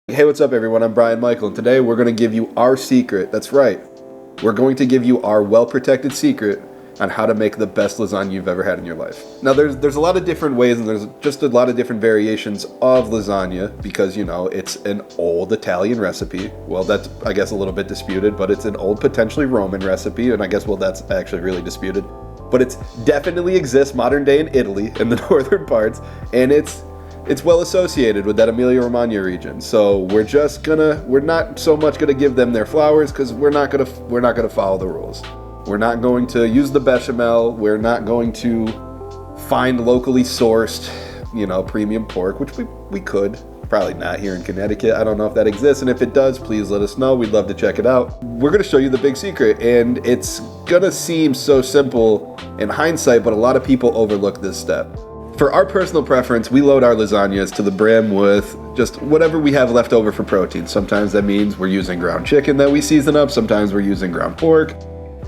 Hey, what's up everyone? I'm Brian Michael, and today we're going to give you our secret. That's right. We're going to give you our well-protected secret on how to make the best lasagna you've ever had in your life. Now, there's a lot of different ways, and there's just a lot of different variations of lasagna because, you know, it's an old Italian recipe. Well, that's, I guess, a little bit disputed, but it's an old, potentially Roman recipe, and I guess, well, that's actually really disputed. But it definitely exists modern day in Italy, in the northern parts, and it's well associated with that Emilia-Romagna region. So we're not so much gonna give them their flowers because we're not gonna follow the rules. We're not going to use the bechamel. We're not going to find locally sourced, premium pork, which we could. Probably not here in Connecticut. I don't know if that exists, and if it does, please let us know. We'd love to check it out. We're gonna show you the big secret, and it's gonna seem so simple in hindsight, but a lot of people overlook this step. For our personal preference, we load our lasagnas to the brim with just whatever we have left over for protein. Sometimes that means we're using ground chicken that we season up. Sometimes we're using ground pork.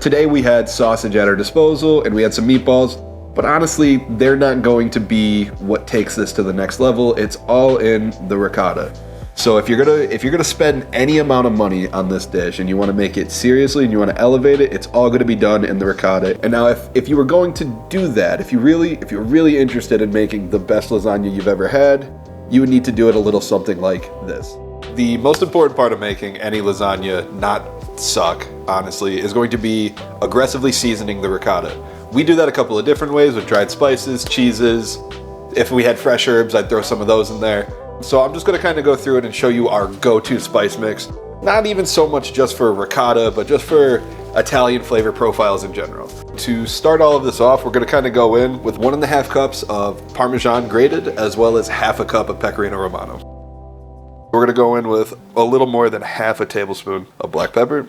Today we had sausage at our disposal and we had some meatballs, but honestly, they're not going to be what takes this to the next level. It's all in the ricotta. So if you're gonna spend any amount of money on this dish and you want to make it seriously and you want to elevate it, it's all going to be done in the ricotta. And now, if you were going to do that, if you're really interested in making the best lasagna you've ever had, you would need to do it a little something like this. The most important part of making any lasagna not suck, honestly, is going to be aggressively seasoning the ricotta. We do that a couple of different ways with dried spices, cheeses. If we had fresh herbs, I'd throw some of those in there. So I'm just gonna kind of go through it and show you our go-to spice mix. Not even so much just for ricotta, but just for Italian flavor profiles in general. To start all of this off, we're gonna kind of go in with 1.5 cups of Parmesan grated, as well as half a cup of Pecorino Romano. We're gonna go in with a little more than half a tablespoon of black pepper,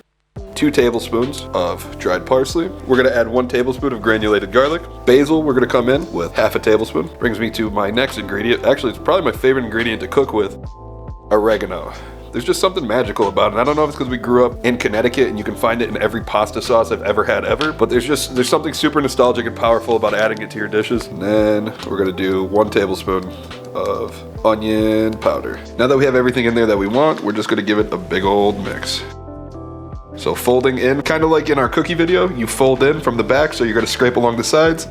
2 tablespoons of dried parsley. We're gonna add 1 tablespoon of granulated garlic. Basil, we're gonna come in with half a tablespoon. Brings me to my next ingredient. Actually, it's probably my favorite ingredient to cook with, oregano. There's just something magical about it. And I don't know if it's because we grew up in Connecticut and you can find it in every pasta sauce I've ever had ever, but there's something super nostalgic and powerful about adding it to your dishes. And then we're gonna do 1 tablespoon of onion powder. Now that we have everything in there that we want, we're just gonna give it a big old mix. So folding in, kind of like in our cookie video, you fold in from the back, so you're gonna scrape along the sides,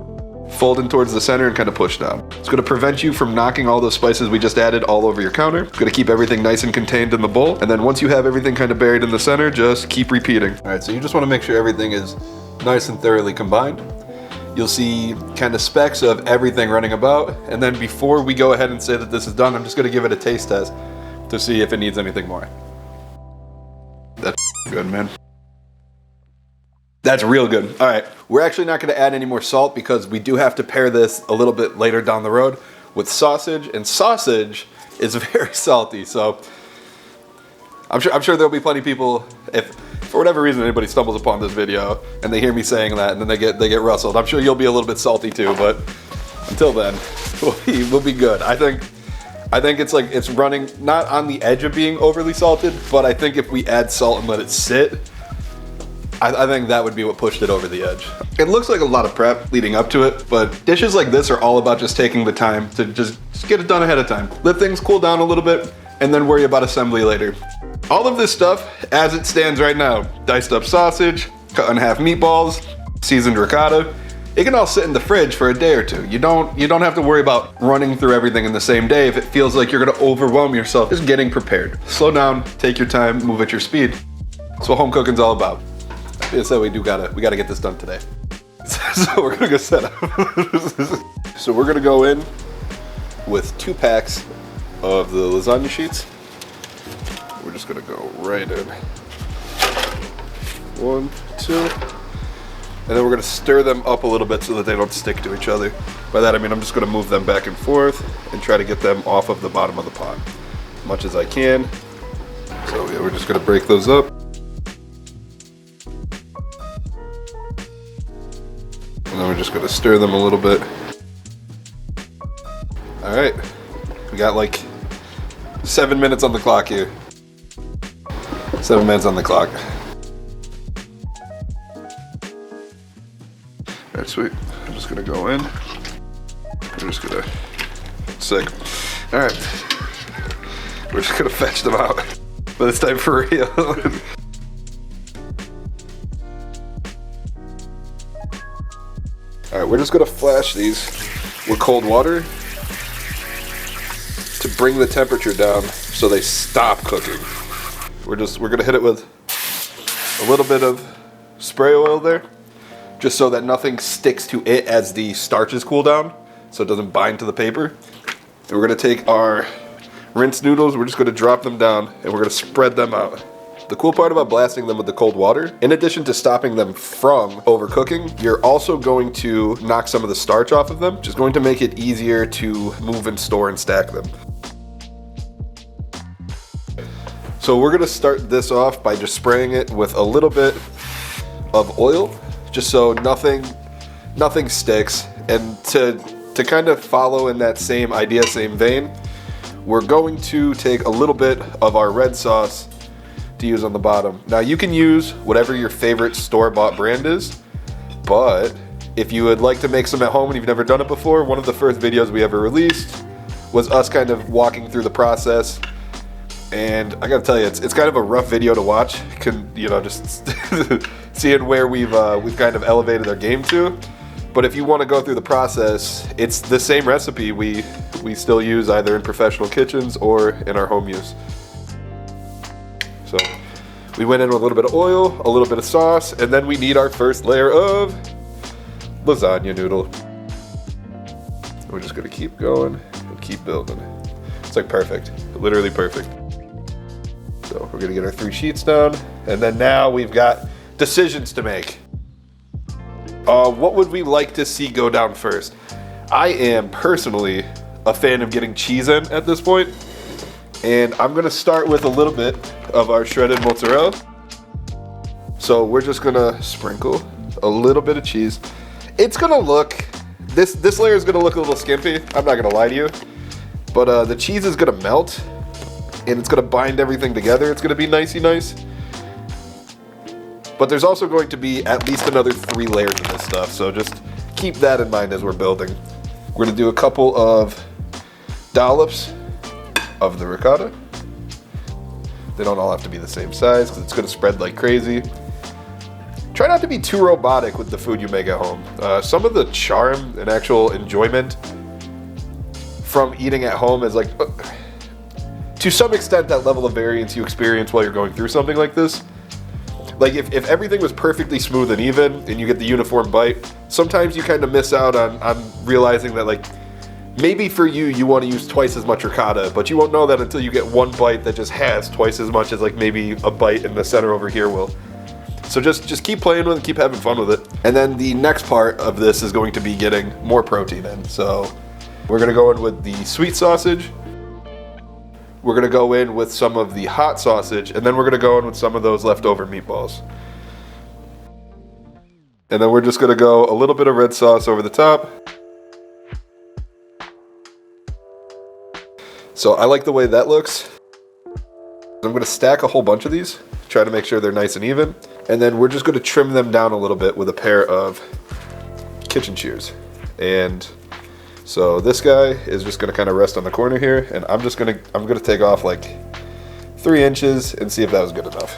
fold in towards the center and kind of push down. It's gonna prevent you from knocking all those spices we just added all over your counter. It's gonna keep everything nice and contained in the bowl. And then once you have everything kind of buried in the center, just keep repeating. All right, so you just wanna make sure everything is nice and thoroughly combined. You'll see kind of specks of everything running about. And then before we go ahead and say that this is done, I'm just gonna give it a taste test to see if it needs anything more. That's good, man. That's real good. All right, we're actually not gonna add any more salt because we do have to pair this a little bit later down the road with sausage, and sausage is very salty. So I'm sure there'll be plenty of people, if for whatever reason anybody stumbles upon this video and they hear me saying that and then they get rustled, I'm sure you'll be a little bit salty too, but until then, we'll be good. I think it's running not on the edge of being overly salted, but I think if we add salt and let it sit, I think that would be what pushed it over the edge. It looks like a lot of prep leading up to it, but dishes like this are all about just taking the time to just get it done ahead of time. Let things cool down a little bit and then worry about assembly later. All of this stuff, as it stands right now, diced up sausage, cut in half meatballs, seasoned ricotta, it can all sit in the fridge for a day or two. You don't have to worry about running through everything in the same day if it feels like you're gonna overwhelm yourself. Just getting prepared. Slow down, take your time, move at your speed. That's what home cooking's all about. So we gotta get this done today. So we're gonna go set up. So we're gonna go in with 2 packs of the lasagna sheets. We're just gonna go right in. 1, 2. And then we're gonna stir them up a little bit so that they don't stick to each other. By that I mean I'm just gonna move them back and forth and try to get them off of the bottom of the pot as much as I can. So yeah, we're just gonna break those up. And then we're just gonna stir them a little bit. All right, we got like 7 minutes on the clock here. 7 minutes on the clock. All right, sweet. I'm just gonna go in. I'm just gonna, sick. All right, We're just gonna fetch them out. But this time for real. Alright, we're just gonna flash these with cold water to bring the temperature down so they stop cooking. We're gonna hit it with a little bit of spray oil there, just so that nothing sticks to it as the starches cool down, so it doesn't bind to the paper. And we're gonna take our rinsed noodles, we're just gonna drop them down, and we're gonna spread them out. The cool part about blasting them with the cold water, in addition to stopping them from overcooking, you're also going to knock some of the starch off of them, which is going to make it easier to move and store and stack them. So we're gonna start this off by just spraying it with a little bit of oil, just so nothing sticks. And to kind of follow in that same idea, same vein, we're going to take a little bit of our red sauce to use on the bottom. Now you can use whatever your favorite store-bought brand is, but if you would like to make some at home and you've never done it before, one of the first videos we ever released was us kind of walking through the process. And I gotta tell you, it's kind of a rough video to watch. Just seeing where we've kind of elevated our game to. But if you want to go through the process, it's the same recipe we still use either in professional kitchens or in our home use. So we went in with a little bit of oil, a little bit of sauce, and then we need our first layer of lasagna noodle. We're just gonna keep going and keep building. It's like perfect, literally perfect. So we're gonna get our 3 sheets down, and then now we've got decisions to make. What would we like to see go down first? I am personally a fan of getting cheese in at this point, and I'm gonna start with a little bit of our shredded mozzarella. So we're just gonna sprinkle a little bit of cheese. It's gonna look, this layer is gonna look a little skimpy, I'm not gonna lie to you, but the cheese is gonna melt, and it's gonna bind everything together. It's gonna be nicey nice. But there's also going to be at least another 3 layers of this stuff, so just keep that in mind as we're building. We're gonna do a couple of dollops of the ricotta. They don't all have to be the same size because it's gonna spread like crazy. Try not to be too robotic with the food you make at home. Some of the charm and actual enjoyment from eating at home is like, to some extent, that level of variance you experience while you're going through something like this. Like if everything was perfectly smooth and even and you get the uniform bite, sometimes you kind of miss out on realizing that, like, maybe for you want to use twice as much ricotta, but you won't know that until you get one bite that just has twice as much as like maybe a bite in the center over here will. So just keep playing with it, keep having fun with it. And then the next part of this is going to be getting more protein in. So we're gonna go in with the sweet sausage. We're gonna go in with some of the hot sausage, and then we're gonna go in with some of those leftover meatballs. And then we're just gonna go a little bit of red sauce over the top. So I like the way that looks. I'm gonna stack a whole bunch of these, try to make sure they're nice and even. And then we're just gonna trim them down a little bit with a pair of kitchen shears. And so this guy is just gonna kind of rest on the corner here, and I'm gonna take off like 3 inches and see if that was good enough.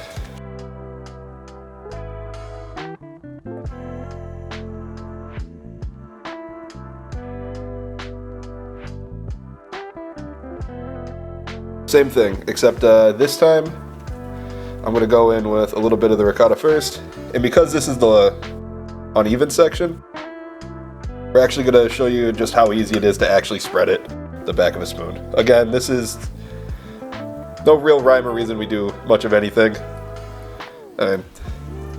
Same thing, except this time I'm gonna go in with a little bit of the ricotta first, and because this is the uneven section, we're actually gonna show you just how easy it is to actually spread it the back of a spoon. Again, this is no real rhyme or reason we do much of anything. I'm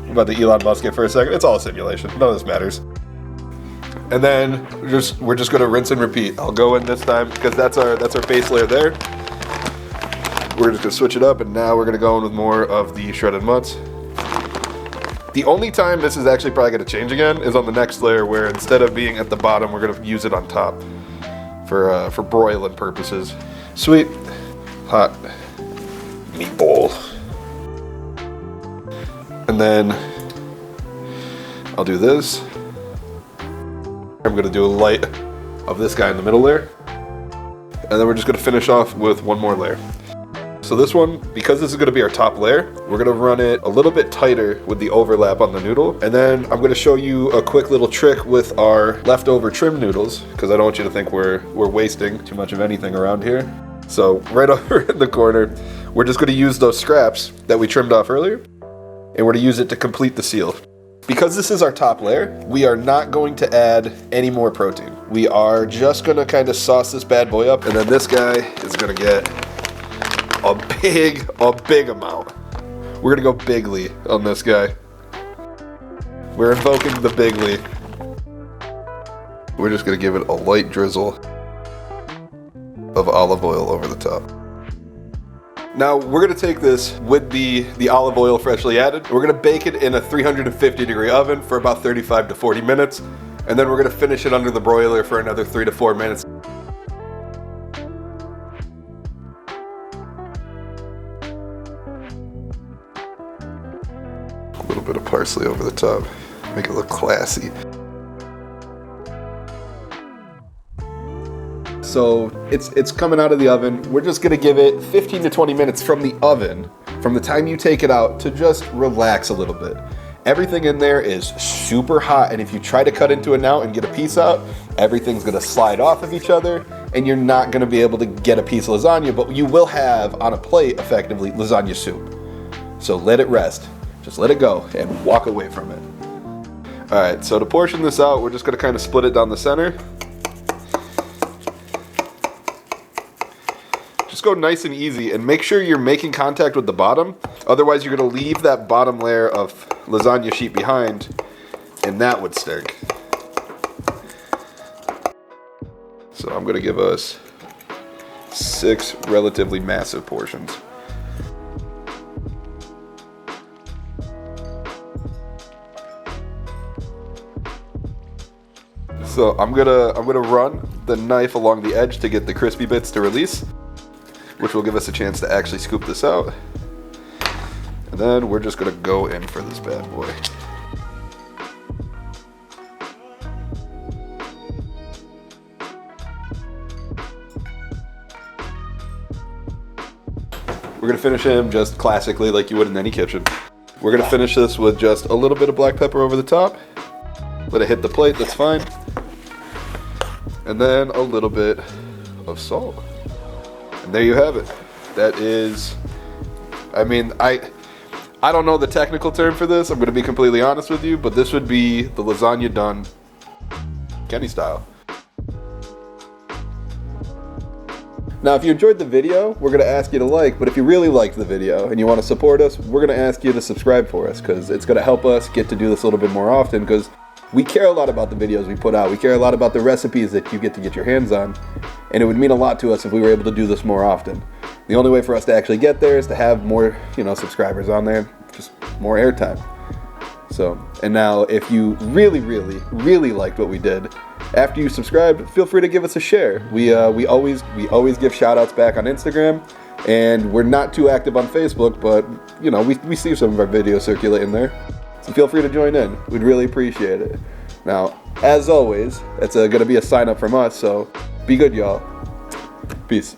about to Elon Musk it for a second. It's all a simulation. None of this matters. And then we're just gonna rinse and repeat. I'll go in this time because that's our base layer there. We're just gonna switch it up, and now we're gonna go in with more of the shredded mutts. The only time this is actually probably gonna change again is on the next layer, where instead of being at the bottom, we're gonna use it on top for broiling purposes. Sweet, hot meatball. And then I'll do this. I'm gonna do a light of this guy in the middle there. And then we're just gonna finish off with one more layer. So this one, because this is gonna be our top layer, we're gonna run it a little bit tighter with the overlap on the noodle. And then I'm gonna show you a quick little trick with our leftover trim noodles, because I don't want you to think we're wasting too much of anything around here. So right over in the corner, we're just gonna use those scraps that we trimmed off earlier, and we're gonna use it to complete the seal. Because this is our top layer, we are not going to add any more protein. We are just gonna kind of sauce this bad boy up, and then this guy is gonna get a big amount. We're gonna go bigly on this guy. We're invoking the bigly. We're just gonna give it a light drizzle of olive oil over the top. Now we're gonna take this with the olive oil freshly added. We're gonna bake it in a 350-degree oven for about 35 to 40 minutes. And then we're gonna finish it under the broiler for another 3 to 4 minutes. A little bit of parsley over the top, make it look classy. So it's coming out of the oven. We're just gonna give it 15 to 20 minutes from the oven, from the time you take it out, to just relax a little bit. Everything in there is super hot, and if you try to cut into it now and get a piece out, everything's gonna slide off of each other, and you're not gonna be able to get a piece of lasagna, but you will have on a plate, effectively, lasagna soup. So let it rest. Just let it go and walk away from it. All right, so to portion this out, we're just gonna kind of split it down the center. Just go nice and easy, and make sure you're making contact with the bottom. Otherwise, you're gonna leave that bottom layer of lasagna sheet behind, and that would stink. So I'm gonna give us 6 relatively massive portions. So I'm gonna run the knife along the edge to get the crispy bits to release, which will give us a chance to actually scoop this out. And then we're just gonna go in for this bad boy. We're gonna finish him just classically like you would in any kitchen. We're gonna finish this with just a little bit of black pepper over the top. Let it hit the plate, that's fine. And then a little bit of salt. And there you have it. That is, I mean, I don't know the technical term for this, I'm gonna be completely honest with you, but this would be the lasagna done Kenny style. Now, if you enjoyed the video, we're gonna ask you to like, but if you really liked the video and you wanna support us, we're gonna ask you to subscribe for us, because it's gonna help us get to do this a little bit more often, because we care a lot about the videos we put out. We care a lot about the recipes that you get to get your hands on, and it would mean a lot to us if we were able to do this more often. The only way for us to actually get there is to have more, subscribers on there, just more airtime. So, and now if you really, really, really liked what we did, after you subscribed, feel free to give us a share. We always give shout outs back on Instagram, and we're not too active on Facebook, but we see some of our videos circulating there. So feel free to join in. We'd really appreciate it. Now, as always, it's gonna be a sign up from us, so be good, y'all. Peace.